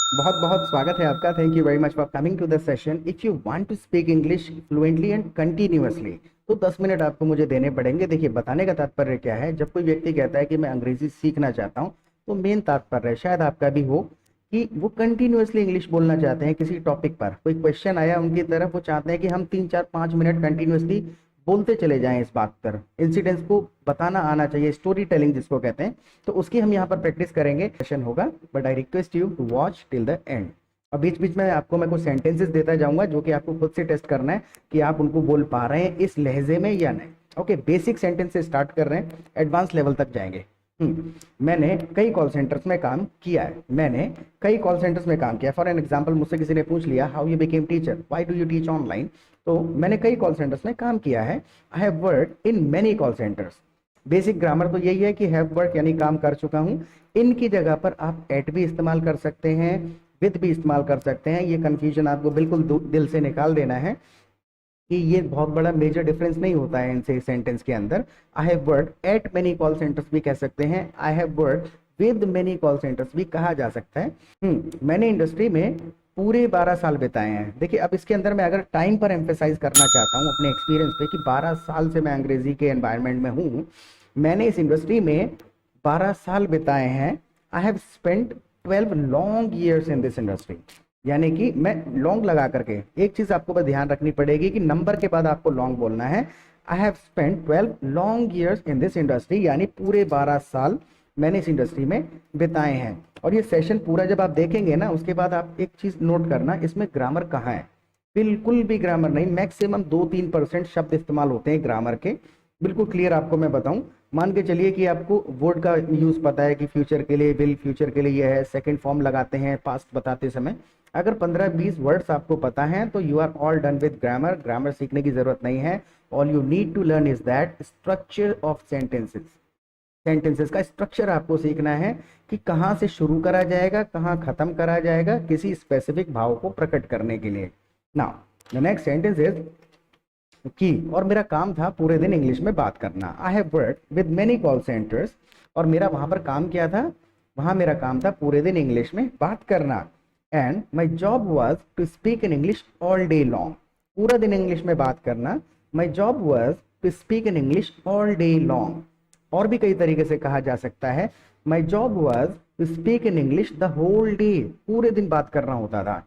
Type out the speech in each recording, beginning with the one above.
बहुत बहुत स्वागत है आपका। Thank you very much for coming to the session. If you want to speak English fluently and continuously तो 10 मिनट आपको मुझे देने पड़ेंगे। देखिए, बताने का तात्पर्य क्या है, जब कोई व्यक्ति कहता है कि मैं अंग्रेजी सीखना चाहता हूँ, तो मेन तात्पर्य शायद आपका भी हो कि वो कंटिन्यूअसली इंग्लिश बोलना चाहते हैं। किसी टॉपिक पर कोई क्वेश्चन आया उनकी तरफ, वो चाहते हैं कि हम 3 4 5 मिनट कंटिन्यूअसली बोलते चले जाएं। इस बात पर इंसिडेंट्स को बताना आना चाहिए, स्टोरी टेलिंग जिसको कहते हैं। तो उसकी हम यहाँ पर प्रैक्टिस करेंगे, सेशन होगा, but I request you to watch till the end. और बीच बीच में आपको मैं कुछ सेंटेंसेस देता जाऊंगा जो कि आपको खुद से टेस्ट करना है कि आप उनको बोल पा रहे हैं इस लहजे में या नहीं। ओके, बेसिक सेंटेंस से स्टार्ट कर रहे हैं, एडवांस लेवल तक जाएंगे। मैंने कई कॉल सेंटर्स में काम किया है। मैंने कई कॉल सेंटर्स में काम किया। फॉर एन एग्जाम्पल, मुझसे किसी ने पूछ लिया how you became teacher, why do you teach online, तो मैंने कई कॉल सेंटर्स में काम किया है। I have worked in many call centres. Basic grammar तो यही है कि हैव वर्क यानी काम कर चुका हूं। इनकी जगह पर आप एट भी इस्तेमाल कर सकते हैं, विद भी इस्तेमाल कर सकते हैं। ये कंफ्यूजन आपको बिल्कुल दिल से निकाल देना है कि ये बहुत बड़ा मेजर डिफरेंस नहीं होता है इनसे सेंटेंस के अंदर। I have worked eight many call centres भी कह सकते हैं, I have worked with many call centres भी कहा जा सकता है। मैंने इंडस्ट्री में पूरे 12 साल बिताए हैं। देखिए, अब इसके अंदर मैं अगर टाइम पर एम्फेसाइज करना चाहता हूँ अपने एक्सपीरियंस पे कि 12 साल से मैं अंग्रेजी के एनवायरनमेंट में हूँ, मैंने इस इंडस्ट्री में 12 साल बिताए हैं। I have spent 12 long years in this industry, यानी कि मैं लॉन्ग लगा करके, एक चीज आपको बस ध्यान रखनी पड़ेगी कि नंबर के बाद आपको लॉन्ग बोलना है। I have spent 12 long years in this industry, यानी पूरे 12 साल मैंने इस इंडस्ट्री में बिताए हैं। और ये सेशन पूरा जब आप देखेंगे ना, उसके बाद आप एक चीज नोट करना, इसमें ग्रामर कहाँ है। बिल्कुल भी ग्रामर नहीं, मैक्सिमम 2-3% शब्द इस्तेमाल होते हैं ग्रामर के। बिल्कुल क्लियर आपको मैं बताऊं, मान के चलिए कि आपको वर्ड का यूज पता है कि फ्यूचर के लिए विल, फ्यूचर के लिए यह है, सेकंड फॉर्म लगाते हैं पास्ट बताते समय। अगर 15-20 वर्ड्स आपको पता हैं तो you are all done with grammar. Grammar सीखने की जरूरत नहीं है। All you need to learn is that structure of sentences. Sentences का स्ट्रक्चर आपको सीखना है कि कहाँ से शुरू करा जाएगा, कहाँ खत्म करा जाएगा किसी स्पेसिफिक भाव को प्रकट करने के लिए। Now the next sentence is की, और मेरा काम था पूरे दिन इंग्लिश में बात करना। I have work with many call centres, और मेरा वहां पर काम क्या था, वहां मेरा काम था पूरे दिन इंग्लिश में बात करना। And my job was to speak in English all day long, पूरा दिन इंग्लिश में बात करना। My job was to speak in English all day long. और भी कई तरीके से कहा जा सकता है, my job was to speak in English the whole day, पूरे दिन बात करना होता था।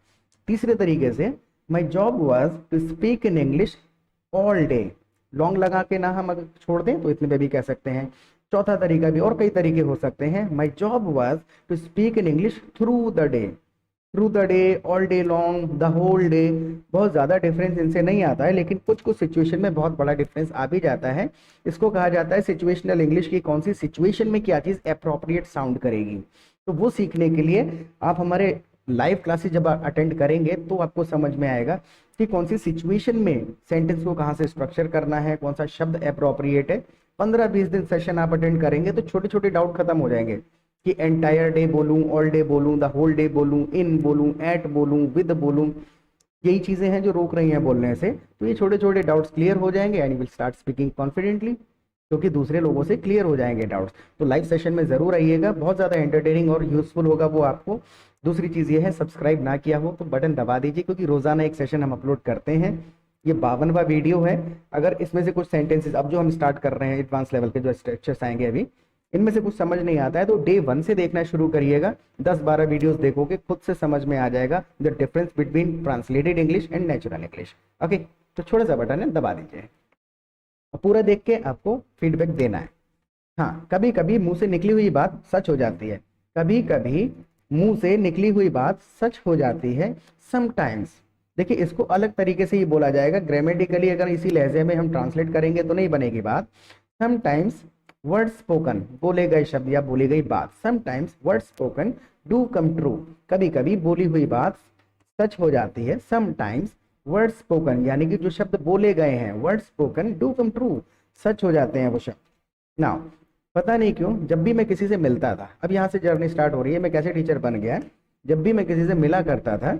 तीसरे तरीके से, my job was to speak in English all day, long लगा के ना हम अगर छोड़ दें तो इतने पे भी कह सकते हैं। चौथा तरीका भी, और कई तरीके हो सकते हैं, my job was to speak in English through the day, through the day, all day long, the whole day. बहुत ज्यादा डिफरेंस इनसे नहीं आता है, लेकिन कुछ कुछ सिचुएशन में बहुत बड़ा डिफरेंस आ भी जाता है। इसको कहा जाता है सिचुएशनल इंग्लिश की, कौन सी सिचुएशन में क्या चीज अप्रोप्रिएट साउंड करेगी। तो वो सीखने के लिए आप हमारे लाइव क्लासेस जब अटेंड करेंगे तो आपको समझ में आएगा कि कौन सी सिचुएशन में सेंटेंस को कहाँ से स्ट्रक्चर करना है, कौन सा शब्द अप्रोप्रिएट है। 15-20 दिन सेशन आप अटेंड करेंगे तो छोटे छोटे डाउट खत्म हो जाएंगे कि एंटायर डे बोलूं, ऑल डे बोलूं, द होल डे बोलूं, इन बोलूं, एट बोलूं, विद बोलूं। यही चीजें हैं जो रोक रही हैं बोलने से। तो ये छोटे छोटे डाउट्स क्लियर हो जाएंगे and you will start speaking confidently, क्योंकि दूसरे लोगों से क्लियर हो जाएंगे डाउट्स। तो लाइव सेशन में जरूर आइएगा, बहुत ज्यादा एंटरटेनिंग और यूजफुल होगा वो आपको। दूसरी चीज ये है, सब्सक्राइब ना किया हो तो बटन दबा दीजिए, क्योंकि रोजाना एक सेशन हम अपलोड करते हैं। ये 52वां वीडियो है। अगर इसमें से कुछ सेंटेंसेस अब जो हम स्टार्ट कर रहे हैं, एडवांस लेवल के जो स्ट्रक्चर्स आएंगे अभी, इनमें से कुछ समझ नहीं आता है तो डे 1 से देखना शुरू करिएगा। 10-12 वीडियोस देखोगे, खुद से समझ में आ जाएगा the difference between translated English and natural English. Okay, तो छोटा सा बटन है, दबा दीजिए। पूरा देख के आपको फीडबैक देना है। हाँ, कभी कभी मुंह से निकली हुई बात सच हो जाती है, कभी कभी मुंह से निकली हुई बात सच हो जाती है, समटाइम्स। देखिए, इसको अलग तरीके से ही बोला जाएगा ग्रामेटिकली, अगर इसी लहजे में हम ट्रांसलेट करेंगे तो नहीं बनेगी बात। समटाइम्स वर्ड स्पोकन, बोले गए शब्द या बोली गई बात, sometimes word spoken do come true, कभी कभी बोली हुई बात सच हो जाती है। समटाइम्स वर्ड स्पोकन, यानी कि जो शब्द बोले गए हैं, word spoken do come true, सच हो जाते हैं वो शब्द। नाउ पता नहीं क्यों जब भी मैं किसी से मिलता था, अब यहाँ से जर्नी स्टार्ट हो रही है, मैं कैसे टीचर बन गया, जब भी मैं किसी से मिला करता था,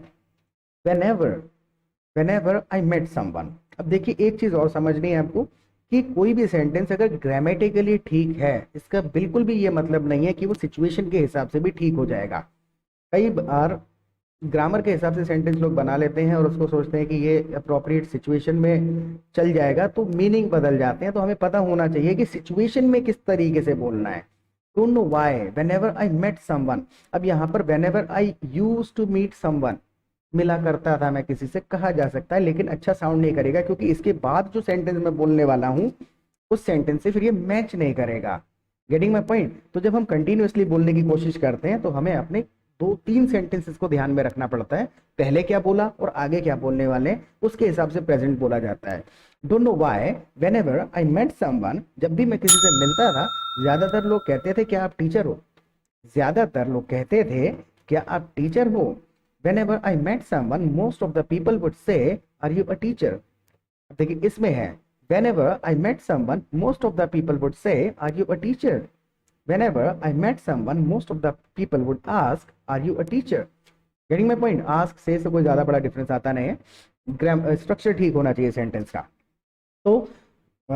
whenever I met someone। अब देखिए, एक चीज और समझनी है आपको कि कोई भी सेंटेंस अगर ग्रामेटिकली ठीक है, इसका बिल्कुल भी ये मतलब नहीं है कि वो सिचुएशन के हिसाब से भी ठीक हो जाएगा। कई बार ग्रामर के हिसाब से सेंटेंस लोग बना लेते हैं और उसको सोचते हैं कि ये अप्रोप्रिएट सिचुएशन में चल जाएगा, तो मीनिंग बदल जाते हैं। तो हमें पता होना चाहिए कि सिचुएशन में किस तरीके से बोलना है। Don't know why whenever I met someone, अब यहाँ पर whenever I used to meet someone, मिला करता था मैं किसी से, कहा जा सकता है, लेकिन अच्छा साउंड नहीं करेगा क्योंकि इसके बाद जो सेंटेंस मैं बोलने वाला हूँ उस सेंटेंस से फिर ये मैच नहीं करेगा। Getting my point? तो जब हम कंटिन्यूअसली बोलने की कोशिश करते हैं तो हमें अपने 2-3 सेंटेंसेस को ध्यान में रखना पड़ता है, पहले क्या बोला और आगे क्या बोलने वाले हैं, उसके हिसाब से प्रेजेंट बोला जाता है। Don't know why whenever I met someone, जब भी मैं किसी से मिलता था ज्यादातर लोग कहते थे क्या आप टीचर हो, ज्यादातर लोग कहते थे क्या आप टीचर हो। Whenever I met someone most of the people would say are you a teacher. देखिए इसमें है whenever I met someone most of the people would say are you a teacher, whenever I met someone most of the people would ask are you a teacher। getting my point? ask से कोई ज्यादा बड़ा difference आता नहीं है, structure ठीक होना चाहिए सेंटेंस का। तो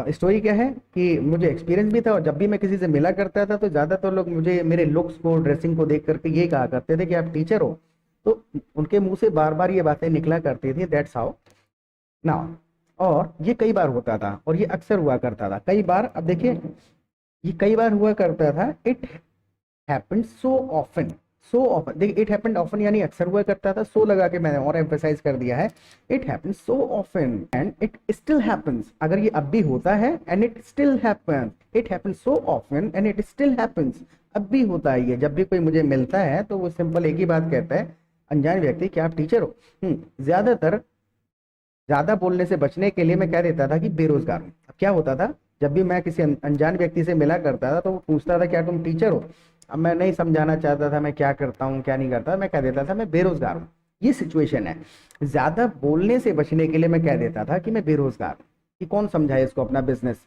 स्टोरी क्या है कि मुझे एक्सपीरियंस भी था और जब भी मैं किसी से मिला करता था तो ज्यादातर लोग मुझे मेरे लुक्स को, ड्रेसिंग को देख करके ये कहा करते थे कि आप टीचर हो। तो उनके मुंह से बार बार ये बातें निकला करती थी, दैट्स हाउ नाउ। और ये कई बार होता था और ये अक्सर हुआ करता था, कई बार। अब देखिए ये कई बार हुआ करता था, it happened so often, so often. देखिए इट हैपेंड ऑफन यानी अक्सर हुआ करता था, सो लगा के मैंने और एम्फेसाइज कर दिया है। It happened so often and it still happens, अगर ये अब भी होता है, and it still happens, it happened so often and it still happens, अब भी होता है ये। जब भी कोई मुझे मिलता है तो वो सिंपल एक ही बात कहता है, अनजान व्यक्ति, क्या आप टीचर हो। ज्यादातर ज्यादा बोलने से बचने के लिए मैं कह देता था कि बेरोजगार हूँ। अब क्या होता था, जब भी मैं किसी अनजान व्यक्ति से मिला करता था तो वो पूछता था क्या तुम टीचर हो। अब मैं नहीं समझाना चाहता था मैं क्या करता हूँ क्या नहीं करता, मैं कह देता था मैं बेरोजगार हूँ। ये सिचुएशन है। ज्यादा बोलने से बचने के लिए मैं कह देता था कि मैं बेरोजगार हूँ, कि कौन समझाए इसको अपना बिजनेस।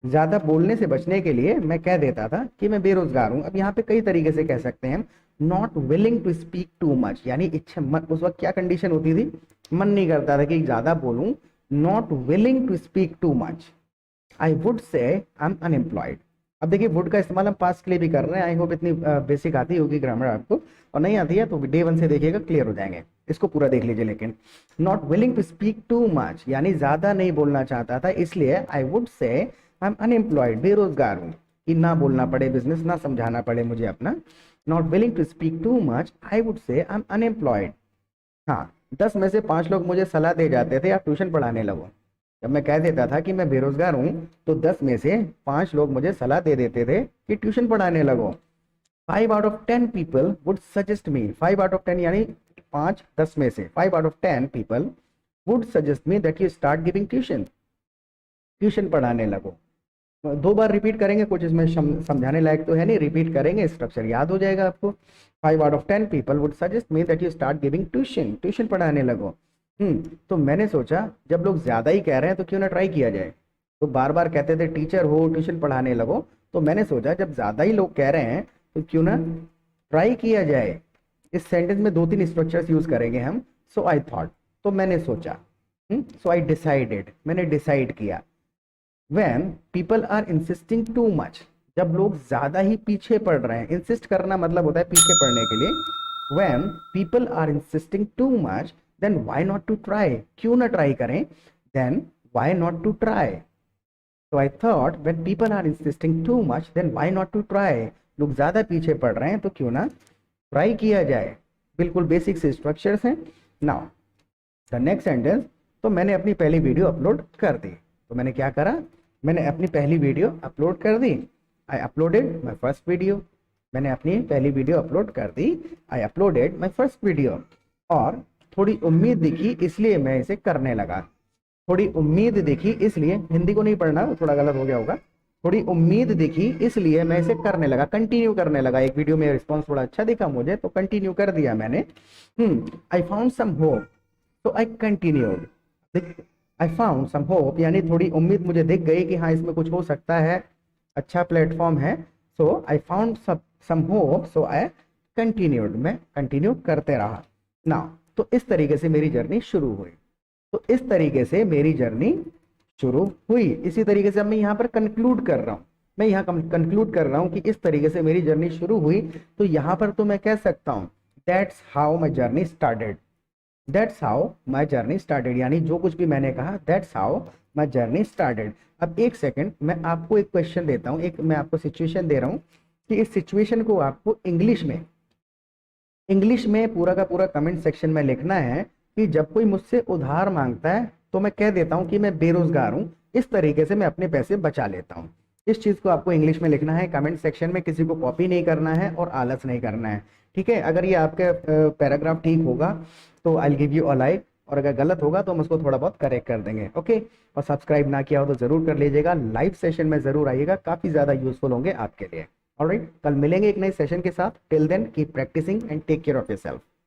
ज्यादा बोलने से बचने के लिए मैं कह देता था कि मैं बेरोजगार हूँ। अब यहाँ पे कई तरीके से कह सकते हैं हम। Not willing to speak too much, यानी इच्छा मन, उस वक्त क्या कंडीशन होती थी, मन नहीं करता था कि ज्यादा बोलूं। Not willing to speak too much, I would say I M unemployed. अब देखिए वुड का इस्तेमाल हम पास्ट के लिए भी कर रहे हैं। आई होप इतनी बेसिक आती होगी ग्रामर आपको, और नहीं आती है तो डे 1 से देखिएगा, क्लियर हो जाएंगे। इसको पूरा देख लीजिए। लेकिन not willing to speak too much यानी ज्यादा नहीं बोलना चाहता था, इसलिए आई would say I M unemployed, बेरोजगार हूँ, कि ना बोलना पड़े बिजनेस, ना समझाना पड़े मुझे अपना। Not willing to speak too much, I would say I M unemployed. हाँ, 10 में से 5 लोग मुझे सलाह दे जाते थे आप ट्यूशन पढ़ाने लगो। जब मैं कह देता था कि मैं बेरोजगार हूँ तो 10 में से 5 लोग मुझे सलाह दे देते थे कि ट्यूशन पढ़ाने लगो। 5 out of 10 people would suggest me, 5 out of 10 यानी 5 10 में से 5 out of 10 people would suggest me that you start giving tuition, tuition पढ़ाने लगो। 2 बार रिपीट करेंगे, कुछ इसमें समझाने लायक तो है नहीं, रिपीट करेंगे, स्ट्रक्चर याद हो जाएगा आपको। 5 out of 10 people would suggest me that you start giving tuition, tuition पढ़ाने लगो। तो मैंने सोचा जब लोग ज्यादा ही कह रहे हैं तो क्यों ना ट्राई किया जाए। तो बार बार कहते थे टीचर हो, ट्यूशन पढ़ाने लगो, तो मैंने सोचा जब ज्यादा ही लोग कह रहे हैं तो क्यों ना ट्राई किया जाए। इस सेंटेंस में 2-3 स्ट्रक्चर्स यूज करेंगे हम। सो आई थॉट, तो मैंने सोचा। सो आई डिसाइडेड, मैंने डिसाइड किया। When people are insisting too much, जब लोग ज्यादा ही पीछे पड़ रहे हैं, इंसिस्ट करना मतलब होता है पीछे पड़ने के लिए। When people are insisting too much, then why not to try, क्यों ना ट्राई करें, then why not to try। So I thought when people are insisting too much, then why not to try, लोग ज्यादा पीछे पड़ रहे हैं तो क्यों ना ट्राई किया जाए। बिल्कुल बेसिक से स्ट्रक्चर्स हैं। नाउ द नेक्स्ट सेंटेंस, तो मैंने अपनी पहली वीडियो अपलोड कर दी। तो मैंने क्या करा, मैंने अपनी पहली वीडियो अपलोड कर दी। I uploaded my first video, मैंने अपनी पहली वीडियो अपलोड कर दी। I uploaded my first video. और थोड़ी उम्मीद दिखी इसलिए मैं इसे करने लगा। थोड़ी उम्मीद दिखी इसलिए, हिंदी को नहीं पढ़ना, वो थोड़ा गलत हो गया होगा। थोड़ी उम्मीद दिखी इसलिए मैं इसे करने लगा, कंटिन्यू करने लगा। एक वीडियो में रिस्पॉन्स थोड़ा अच्छा दिखा मुझे तो कंटिन्यू कर दिया मैंने। आई फाउंड सम होप, तो I continued. I found some hope यानी थोड़ी उम्मीद मुझे दिख गई कि हाँ इसमें कुछ हो सकता है, अच्छा प्लेटफॉर्म है। So I found some hope, so I continued, मैं कंटिन्यू करते रहा। नाउ तो इस तरीके से मेरी जर्नी शुरू हुई। तो इस तरीके से मेरी जर्नी शुरू हुई। इसी तरीके से मैं यहाँ पर कंक्लूड कर रहा हूँ, मैं यहाँ कंक्लूड कर रहा हूँ कि इस तरीके से मेरी जर्नी शुरू हुई। तो यहाँ पर तो मैं कह सकता हूँ that's how my journey started. That's how my journey started, यानी जो कुछ भी मैंने कहा that's how my journey started. अब एक सेकंड, मैं आपको एक क्वेश्चन देता हूँ, एक मैं आपको सिचुएशन दे रहा हूँ कि इस सिचुएशन को आपको इंग्लिश में पूरा का पूरा कमेंट सेक्शन में लिखना है कि जब कोई मुझसे उधार मांगता है तो मैं कह देता हूं कि मैं बेरोजगार हूं, इस तरीके से मैं अपने पैसे बचा लेता हूं। इस चीज को आपको इंग्लिश में लिखना है कमेंट सेक्शन में, किसी को कॉपी नहीं करना है और आलस नहीं करना है। ठीक है, अगर ये आपका पैराग्राफ ठीक होगा तो I give you a like, और अगर गलत होगा तो हम उसको थोड़ा बहुत करेक्ट कर देंगे। ओके, और सब्सक्राइब ना किया हो तो जरूर कर लीजिएगा, लाइव सेशन में जरूर आइएगा, काफी ज्यादा यूजफुल होंगे आपके लिए। ऑलराइट, कल मिलेंगे एक नए सेशन के साथ। Till then keep practising and take care of yourself.